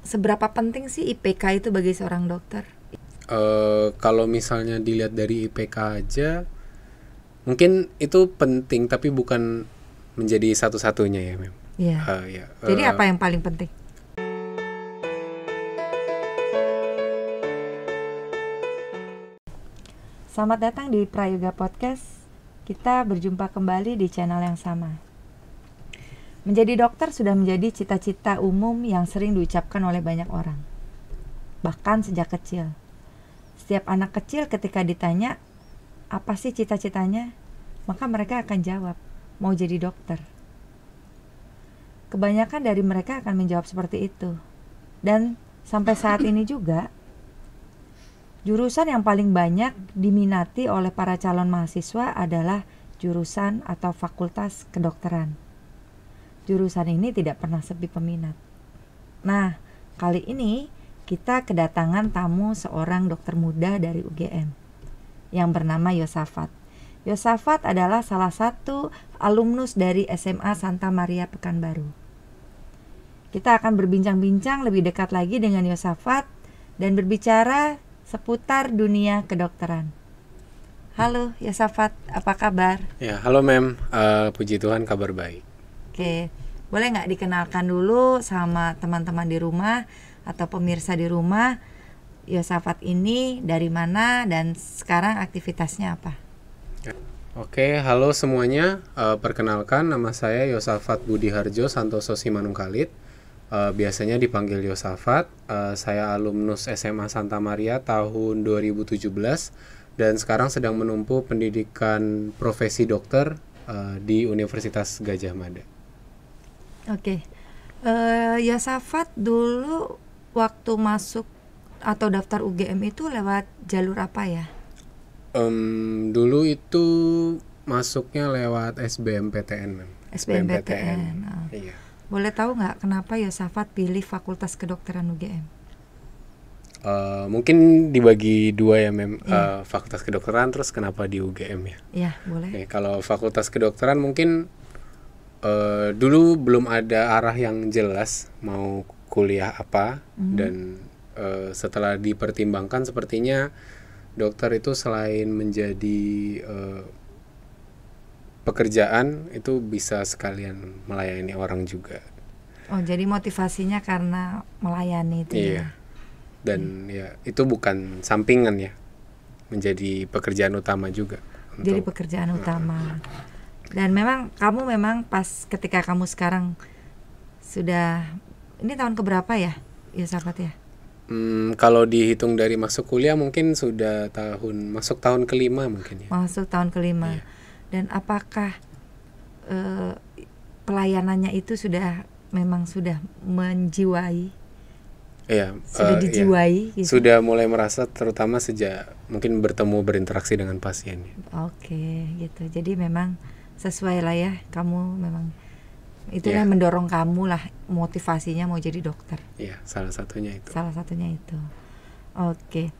seberapa penting sih IPK itu bagi seorang dokter? Kalau misalnya dilihat dari IPK aja, mungkin itu penting, tapi bukan menjadi satu-satunya ya, Mem. Iya. Ya, Jadi apa yang paling penting? Selamat datang di Prayoga Podcast. Kita berjumpa kembali di channel yang sama. Menjadi dokter sudah menjadi cita-cita umum yang sering diucapkan oleh banyak orang. Bahkan sejak kecil. Setiap anak kecil ketika ditanya, apa sih cita-citanya? Maka mereka akan jawab, mau jadi dokter. Kebanyakan dari mereka akan menjawab seperti itu. Dan sampai saat ini juga, jurusan yang paling banyak diminati oleh para calon mahasiswa adalah jurusan atau fakultas kedokteran. Jurusan ini tidak pernah sepi peminat. Nah, kali ini kita kedatangan tamu seorang dokter muda dari UGM yang bernama Yosafat. Yosafat adalah salah satu alumnus dari SMA Santa Maria Pekanbaru. Kita akan berbincang-bincang lebih dekat lagi dengan Yosafat dan berbicara seputar dunia kedokteran. Halo Yosafat, apa kabar? Ya, halo Mem, puji Tuhan kabar baik. Oke, boleh nggak dikenalkan dulu sama teman-teman di rumah atau pemirsa di rumah, Yosafat ini dari mana dan sekarang aktivitasnya apa? Oke, halo semuanya, perkenalkan nama saya Yosafat Budi Harjo Santoso Simanungkalit. Biasanya dipanggil Yosafat. Saya alumnus SMA Santa Maria tahun 2017 dan sekarang sedang menempuh pendidikan profesi dokter di Universitas Gadjah Mada. Oke, Yosafat dulu waktu masuk atau daftar UGM itu lewat jalur apa ya? Dulu itu masuknya lewat SBMPTN, Mem. SBMPTN. Oh. Iya. Boleh tahu nggak kenapa Yosafat pilih Fakultas Kedokteran UGM? Mungkin dibagi dua ya, Mem. Fakultas Kedokteran terus kenapa di UGM ya? Iya, boleh. Kalau Fakultas Kedokteran mungkin dulu belum ada arah yang jelas mau kuliah apa, dan setelah dipertimbangkan sepertinya dokter itu selain menjadi pekerjaan itu bisa sekalian melayani orang juga. Oh, jadi motivasinya karena melayani itu. Iya. Dan ya itu bukan sampingan ya, menjadi pekerjaan utama juga. Jadi pekerjaan utama. Dan memang kamu pas ketika kamu sekarang sudah, ini tahun keberapa ya Yosafat ya? Kalau dihitung dari masuk kuliah mungkin sudah masuk tahun kelima mungkin ya. Masuk tahun kelima. Iya. Dan apakah pelayanannya itu memang sudah menjiwai? Iya, Sudah dijiwai gitu? Sudah mulai merasa, terutama sejak mungkin berinteraksi dengan pasien. Oke, gitu. Jadi memang sesuai lah ya, kamu memang itulah mendorong kamu lah, motivasinya mau jadi dokter. Iya, salah satunya itu. Oke.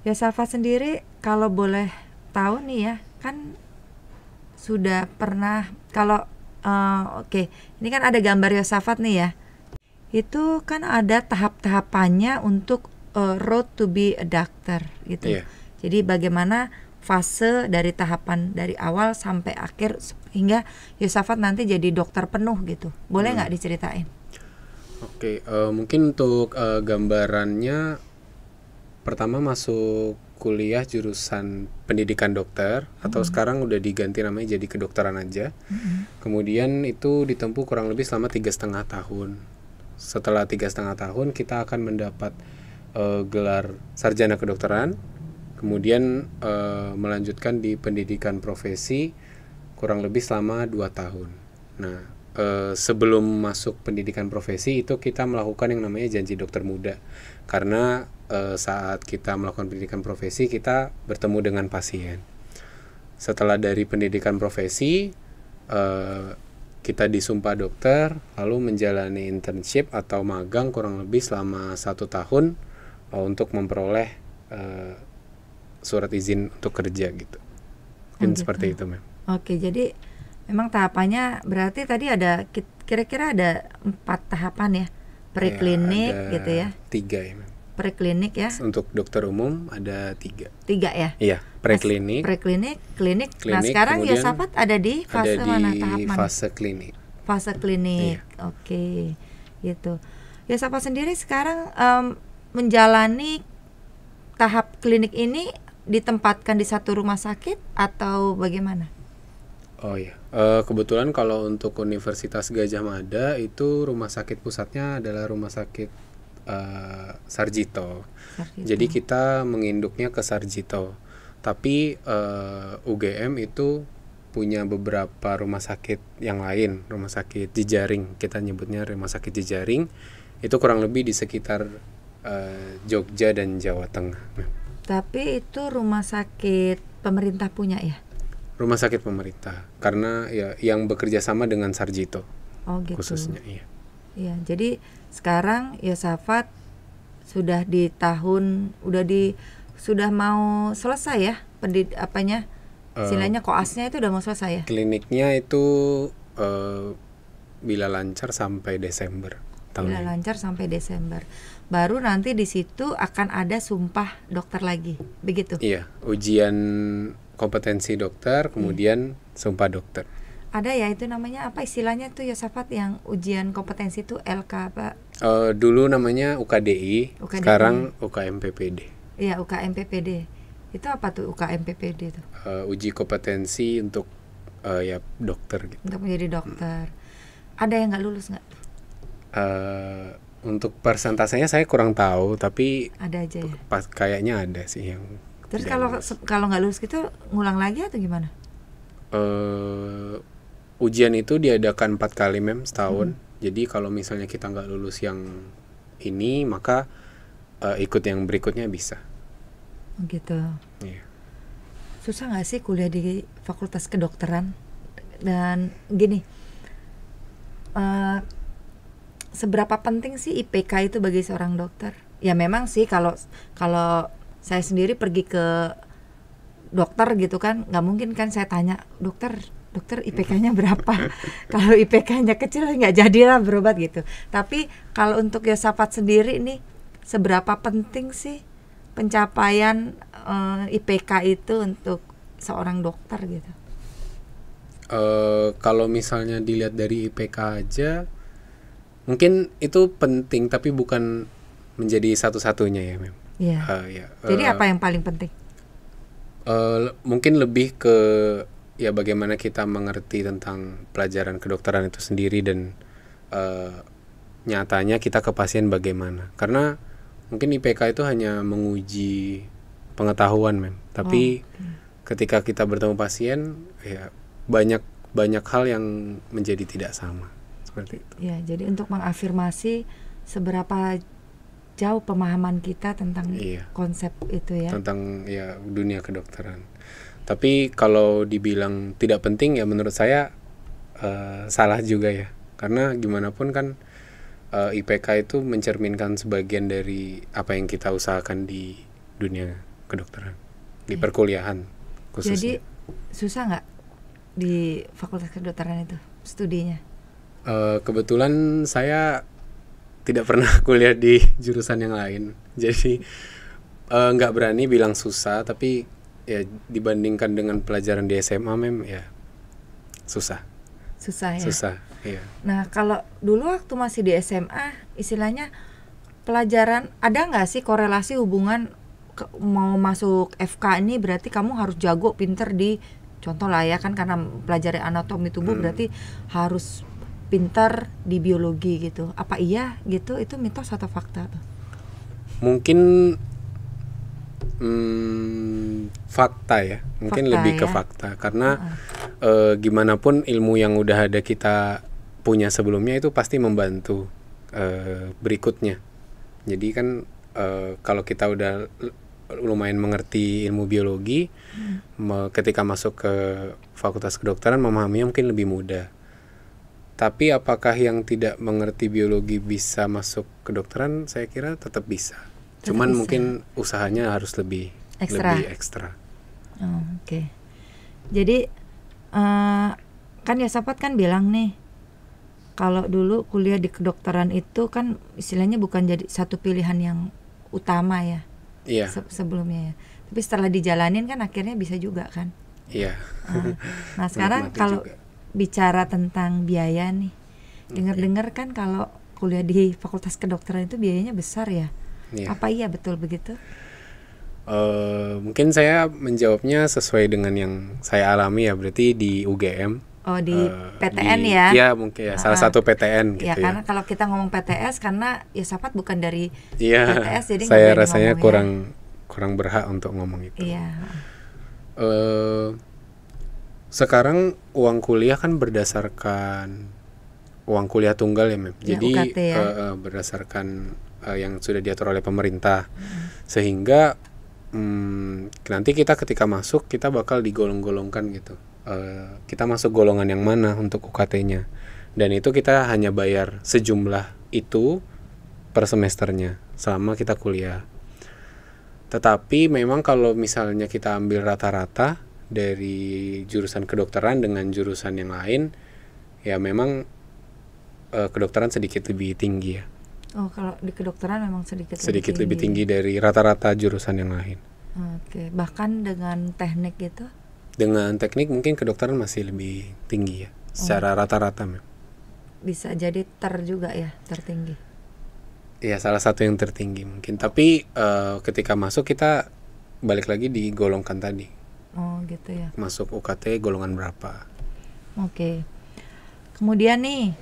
Yosafat sendiri kalau boleh tahu nih ya, kan sudah pernah ini kan ada gambar Yosafat nih ya. Itu kan ada tahap-tahapannya untuk road to be a doctor gitu. Iya. Jadi bagaimana fase dari tahapan dari awal sampai akhir hingga Yosafat nanti jadi dokter penuh gitu. Boleh nggak diceritain? Oke, mungkin untuk gambarannya, pertama masuk kuliah jurusan pendidikan dokter, atau sekarang udah diganti namanya jadi kedokteran aja. Kemudian itu ditempuh kurang lebih selama 3,5 tahun. Setelah 3,5 tahun kita akan mendapat gelar sarjana kedokteran, kemudian melanjutkan di pendidikan profesi kurang lebih selama 2 tahun. Nah, sebelum masuk pendidikan profesi itu kita melakukan yang namanya janji dokter muda, karena saat kita melakukan pendidikan profesi kita bertemu dengan pasien. Setelah dari pendidikan profesi kita disumpah dokter, lalu menjalani internship atau magang kurang lebih selama 1 tahun untuk memperoleh surat izin untuk kerja gitu. Mungkin seperti itu, Mem. Oke, jadi memang tahapannya berarti tadi ada kira-kira ada 4 tahapan ya. Preklinik ada gitu ya. 3 ya, Mem. Preklinik ya. Untuk dokter umum ada 3. 3 ya. Iya, preklinik, Preklinik, klinik. Nah, klinik, sekarang kemudian Yosafat ada di ada fase di mana, tahap mana? fase klinik. Fase klinik. Iya. Oke. Gitu. Yosafat sendiri sekarang menjalani tahap klinik ini ditempatkan di satu rumah sakit atau bagaimana? Oh iya, kebetulan kalau untuk Universitas Gadjah Mada itu rumah sakit pusatnya adalah rumah sakit Sarjito. Jadi kita menginduknya ke Sarjito. Tapi UGM itu punya beberapa rumah sakit yang lain, rumah sakit jejaring. Kita nyebutnya rumah sakit jejaring. Itu kurang lebih di sekitar Jogja dan Jawa Tengah. Tapi itu rumah sakit pemerintah punya ya? Rumah sakit pemerintah, karena ya yang bekerja sama dengan Sarjito. Oh gitu. Khususnya, iya. Iya, jadi sekarang Yosafat sudah di tahun sudah mau selesai ya istilahnya koasnya itu udah mau selesai ya? Kliniknya itu bila lancar sampai Desember tahun Bila ini. lancar sampai Desember. Baru nanti di situ akan ada sumpah dokter lagi, begitu? Iya, ujian kompetensi dokter, kemudian sumpah dokter. Ada ya itu namanya apa istilahnya tuh Yosafat yang ujian kompetensi itu LK apa? Dulu namanya UKDI, UKDI. sekarang UKMPPD. Iya, UKMPPD. Itu apa tuh UKMPPD itu? Uji kompetensi untuk ya dokter gitu. Untuk menjadi dokter. Ada yang nggak lulus nggak? Untuk persentasenya saya kurang tahu, tapi Ada aja ya. kayaknya ada sih yang. Terus tidak kalau nggak lulus gitu ngulang lagi atau gimana? Ujian itu diadakan 4 kali setahun. Jadi kalau misalnya kita nggak lulus yang ini, maka ikut yang berikutnya bisa. Gitu. Iya. Susah nggak sih kuliah di Fakultas Kedokteran? Dan gini, seberapa penting sih IPK itu bagi seorang dokter? Ya memang sih kalau saya sendiri pergi ke dokter gitu kan, nggak mungkin kan saya tanya dokter IPK-nya berapa. Kalau IPK-nya kecil nggak jadilah berobat gitu. Tapi kalau untuk Yosafat sendiri nih, seberapa penting sih pencapaian IPK itu untuk seorang dokter gitu? Kalau misalnya dilihat dari IPK aja, mungkin itu penting, tapi bukan menjadi satu-satunya ya, Mem. Iya. Jadi apa yang paling penting? Mungkin lebih ke ya bagaimana kita mengerti tentang pelajaran kedokteran itu sendiri, dan nyatanya kita ke pasien bagaimana. Karena mungkin IPK itu hanya menguji pengetahuan, Mem. Tapi ketika kita bertemu pasien, ya banyak hal yang menjadi tidak sama seperti itu. Ya, jadi untuk mengafirmasi seberapa jauh pemahaman kita tentang konsep itu ya. Tentang ya dunia kedokteran. Tapi kalau dibilang tidak penting, ya menurut saya salah juga ya. Karena gimana pun kan IPK itu mencerminkan sebagian dari apa yang kita usahakan di dunia kedokteran, di perkuliahan khususnya. Jadi susah nggak di Fakultas Kedokteran itu studinya? Kebetulan saya tidak pernah kuliah di jurusan yang lain, jadi nggak berani bilang susah. Tapi ya dibandingkan dengan pelajaran di SMA, ya susah ya. Susah, iya. Nah kalau dulu waktu masih di SMA, istilahnya pelajaran ada nggak sih korelasi hubungan mau masuk FK ini berarti kamu harus jago, pinter di contoh lah ya kan, karena pelajari anatomi tubuh berarti harus pintar di biologi gitu. Apa iya gitu? Itu mitos atau fakta tuh? Mungkin fakta ya. Mungkin fakta, lebih ke ya? fakta. Karena gimana pun ilmu yang udah ada kita punya sebelumnya itu pasti membantu berikutnya. Jadi kan kalau kita udah lumayan mengerti ilmu biologi, ketika masuk ke Fakultas Kedokteran memahaminya mungkin lebih mudah. Tapi apakah yang tidak mengerti biologi bisa masuk kedokteran? Saya kira tetap bisa. Cuman bisa. Mungkin usahanya harus lebih ekstra. Oke. Jadi kan Yosafat kan bilang nih, kalau dulu kuliah di kedokteran itu kan istilahnya bukan jadi satu pilihan yang utama ya. Iya. Sebelumnya ya. Tapi setelah dijalanin kan akhirnya bisa juga kan. Iya. Nah sekarang Menikmati kalau juga. bicara tentang biaya nih, dengar-dengar kan kalau kuliah di Fakultas Kedokteran itu biayanya besar ya. Iya. Apa iya betul begitu? Mungkin saya menjawabnya sesuai dengan yang saya alami ya, berarti di UGM. Oh di PTN ya? Iya mungkin ya, salah satu PTN gitu ya. ya. Karena kalau kita ngomong PTS karena Yosafat bukan dari Iya. PTS jadi nggak Saya berani rasanya ngomong kurang berhak untuk ngomong itu. Iya. Sekarang uang kuliah kan berdasarkan uang kuliah tunggal ya, Mem. Ya, Jadi UKT ya. berdasarkan yang sudah diatur oleh pemerintah. Sehingga nanti kita ketika masuk kita bakal digolong-golongkan gitu. Kita masuk golongan yang mana untuk UKT-nya. Dan itu kita hanya bayar sejumlah itu per semesternya selama kita kuliah. Tetapi memang kalau misalnya kita ambil rata-rata dari jurusan kedokteran dengan jurusan yang lain, ya memang kedokteran sedikit lebih tinggi ya. Oh, kalau di kedokteran memang sedikit lebih tinggi dari rata-rata jurusan yang lain. Oke, bahkan dengan teknik itu? Dengan teknik mungkin kedokteran masih lebih tinggi ya, secara rata-rata. Bisa jadi juga ya, tertinggi. Ya salah satu yang tertinggi mungkin. Tapi ketika masuk kita balik lagi digolongkan tadi. Oh gitu ya. Masuk UKT golongan berapa? Oke. Kemudian nih,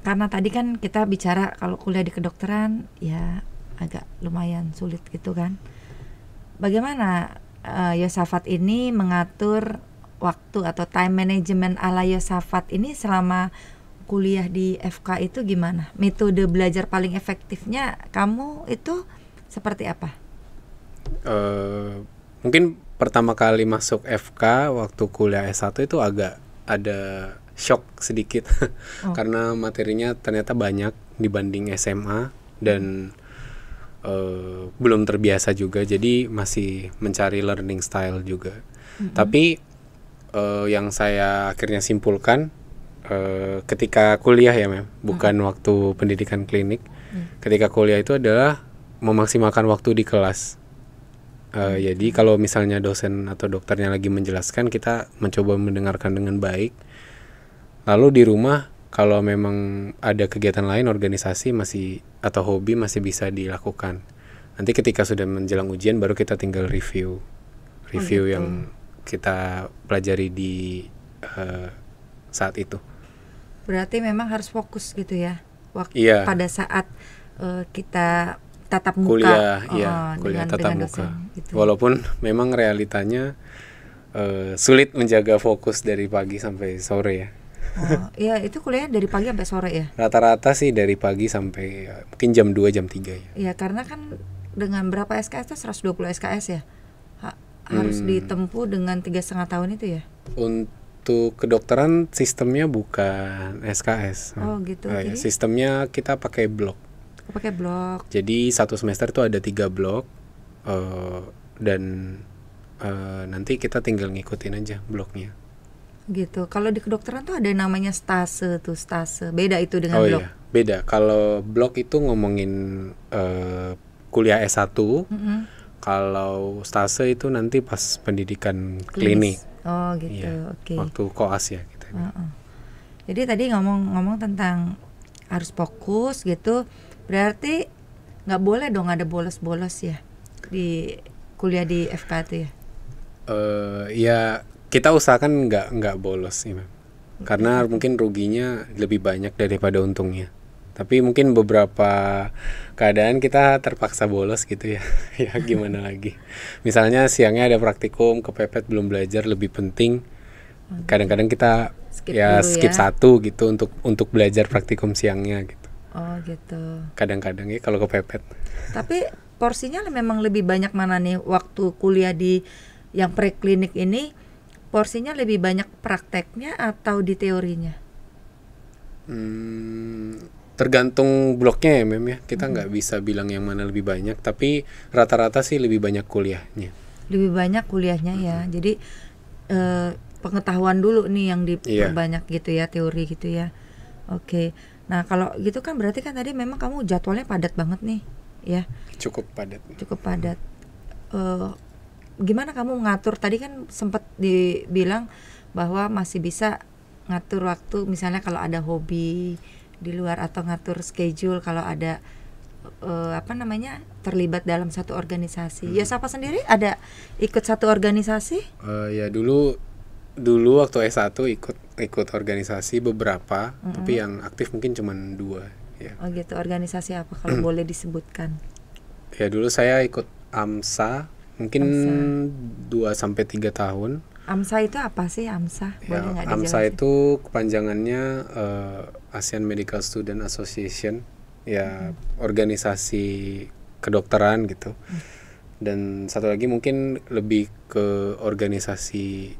karena tadi kan kita bicara kalau kuliah di kedokteran ya agak lumayan sulit gitu kan. Bagaimana Yosafat ini mengatur waktu atau time management ala Yosafat ini selama kuliah di FK itu gimana? Metode belajar paling efektifnya kamu itu seperti apa? Mungkin pertama kali masuk FK waktu kuliah S1 itu agak ada shock sedikit karena materinya ternyata banyak dibanding SMA dan belum terbiasa juga, jadi masih mencari learning style juga. Tapi yang saya akhirnya simpulkan ketika kuliah ya Mem, bukan waktu pendidikan klinik. Ketika kuliah itu adalah memaksimalkan waktu di kelas. Jadi kalau misalnya dosen atau dokternya lagi menjelaskan, kita mencoba mendengarkan dengan baik. Lalu di rumah kalau memang ada kegiatan lain, organisasi masih atau hobi masih bisa dilakukan. Nanti ketika sudah menjelang ujian baru kita tinggal review gitu. yang kita pelajari di saat itu. Berarti memang harus fokus gitu ya, Iya. pada saat kita tatap muka. Kuliah, kuliah tatap muka. Gitu. Walaupun memang realitanya sulit menjaga fokus dari pagi sampai sore ya. Oh, iya itu kuliahnya dari pagi sampai sore ya? Rata-rata sih dari pagi sampai mungkin jam 2, jam 3 ya. Iya, karena kan dengan berapa SKS itu 120 SKS ya? Harus ditempuh dengan 3,5 tahun itu ya? Untuk kedokteran sistemnya bukan SKS. Oh gitu. Ya, sistemnya kita pakai blok. Pakai blok. Jadi satu semester itu ada 3 blok dan nanti kita tinggal ngikutin aja bloknya. Gitu. Kalau di kedokteran tuh ada namanya stase tuh, stase. Beda itu dengan blok. Iya, beda. Kalau blok itu ngomongin kuliah S1. Kalau stase itu nanti pas pendidikan klinik. Oh gitu. Iya, Oke. waktu koas ya kita. Jadi tadi ngomong tentang harus fokus gitu. Berarti nggak boleh dong ada bolos-bolos ya di kuliah di FK itu ya? Ya kita usahakan nggak bolos sih, karena mungkin ruginya lebih banyak daripada untungnya. Tapi mungkin beberapa keadaan kita terpaksa bolos gitu ya. Ya gimana lagi. Misalnya siangnya ada praktikum, kepepet belum belajar, lebih penting. Kadang-kadang kita skip satu gitu untuk belajar praktikum siangnya gitu. Oh gitu. Kadang-kadang ya kalau kepepet. Tapi porsinya memang lebih banyak mana nih waktu kuliah di yang preklinik ini? Porsinya lebih banyak prakteknya atau di teorinya? Tergantung bloknya ya Mem ya. Kita nggak bisa bilang yang mana lebih banyak, tapi rata-rata sih lebih banyak kuliahnya. Lebih banyak kuliahnya ya. Jadi pengetahuan dulu nih yang diperbanyak gitu ya, teori gitu ya. Oke. Nah, kalau gitu kan berarti kan tadi memang kamu jadwalnya padat banget nih, ya. Cukup padat. Cukup padat. Eh, Gimana kamu mengatur? Tadi kan sempat dibilang bahwa masih bisa ngatur waktu, misalnya kalau ada hobi di luar atau ngatur schedule kalau ada terlibat dalam satu organisasi. Yosafat sendiri ada ikut satu organisasi? Ya dulu waktu S1 ikut organisasi beberapa, tapi yang aktif mungkin cuma 2 ya. Oh gitu, organisasi apa kalau boleh disebutkan? Ya dulu saya ikut AMSA mungkin 2-3 tahun. AMSA itu apa sih AMSA? Boleh Ya, nggak AMSA dijelasin? itu kepanjangannya Asian Medical Student Association, ya organisasi kedokteran gitu. Dan satu lagi mungkin lebih ke organisasi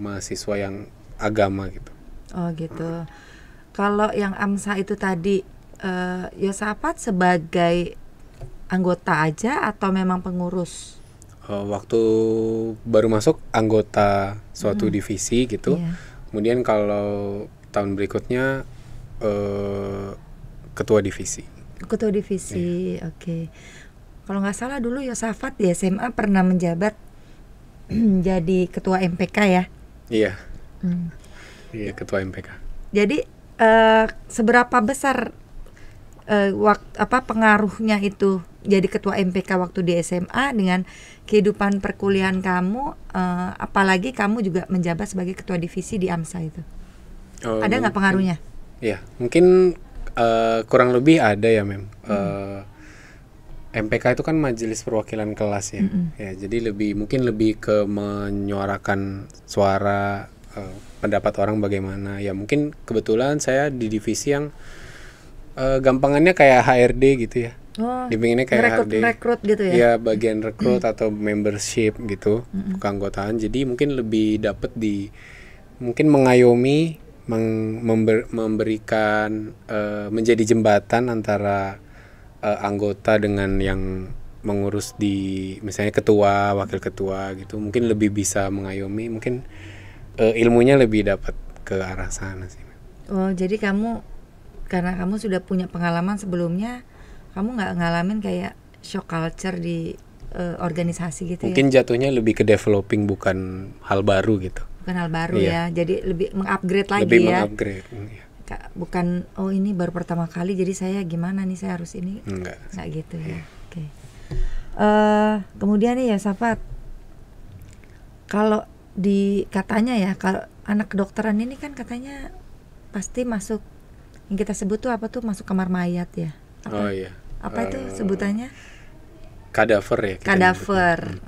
mahasiswa yang agama gitu. Oh gitu. Kalau yang AMSA itu tadi, Yosafat sebagai anggota aja atau memang pengurus? Waktu baru masuk anggota suatu divisi gitu. Iya. Kemudian kalau tahun berikutnya ketua divisi. Ketua divisi, oke. Kalau nggak salah dulu Yosafat di SMA pernah menjabat jadi ketua MPK ya. Iya. Iya, ketua MPK. Jadi seberapa besar pengaruhnya itu jadi ketua MPK waktu di SMA dengan kehidupan perkuliahan kamu, apalagi kamu juga menjabat sebagai ketua divisi di AMSA itu? Ada nggak pengaruhnya? Iya, mungkin kurang lebih ada ya, Mem. MPK itu kan majelis perwakilan kelas ya. Ya, jadi mungkin lebih ke menyuarakan suara pendapat orang bagaimana. Ya mungkin kebetulan saya di divisi yang gampangannya kayak HRD gitu ya. Oh, Dipinginnya kayak rekrut gitu ya? Ya, bagian rekrut atau membership gitu, keanggotaan. Jadi mungkin lebih dapat mungkin mengayomi, memberikan menjadi jembatan antara anggota dengan yang mengurus di misalnya ketua, wakil ketua gitu. Mungkin lebih bisa mengayomi, mungkin ilmunya lebih dapat ke arah sana sih. Oh, jadi karena kamu sudah punya pengalaman sebelumnya, kamu nggak ngalamin kayak shock culture di organisasi gitu. Mungkin jatuhnya lebih ke developing, bukan hal baru gitu. Bukan hal baru Iya. ya, jadi lebih mengupgrade lagi Lebih ya. mengupgrade. Bukan ini baru pertama kali jadi saya gimana nih, saya harus ini. Enggak. Nggak gitu ya. Oke. Kemudian nih ya Safat, kalau katanya ya, kalau anak kedokteran ini kan katanya pasti masuk yang kita sebut tuh apa tuh, masuk kamar mayat ya. Oh iya. Apa itu sebutannya? Kadaver ya. Kadaver.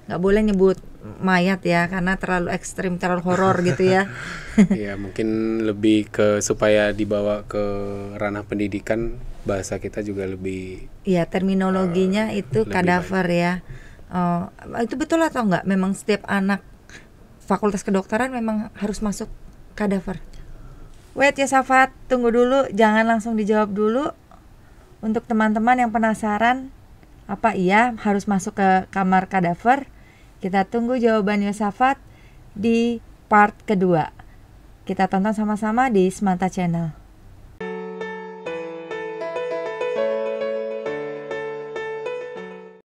Nggak boleh nyebut mayat ya, karena terlalu ekstrim, terlalu horor gitu ya. Ya mungkin lebih ke supaya dibawa ke ranah pendidikan, bahasa kita juga lebih. Iya, terminologinya itu kadaver ya. Itu betul atau enggak? Memang setiap anak fakultas kedokteran memang harus masuk kadaver? Wait ya Safat, tunggu dulu, jangan langsung dijawab dulu. Untuk teman-teman yang penasaran, apa iya harus masuk ke kamar kadaver? Kita tunggu jawaban Yosafat di part kedua. Kita tonton sama-sama di Semanta Channel.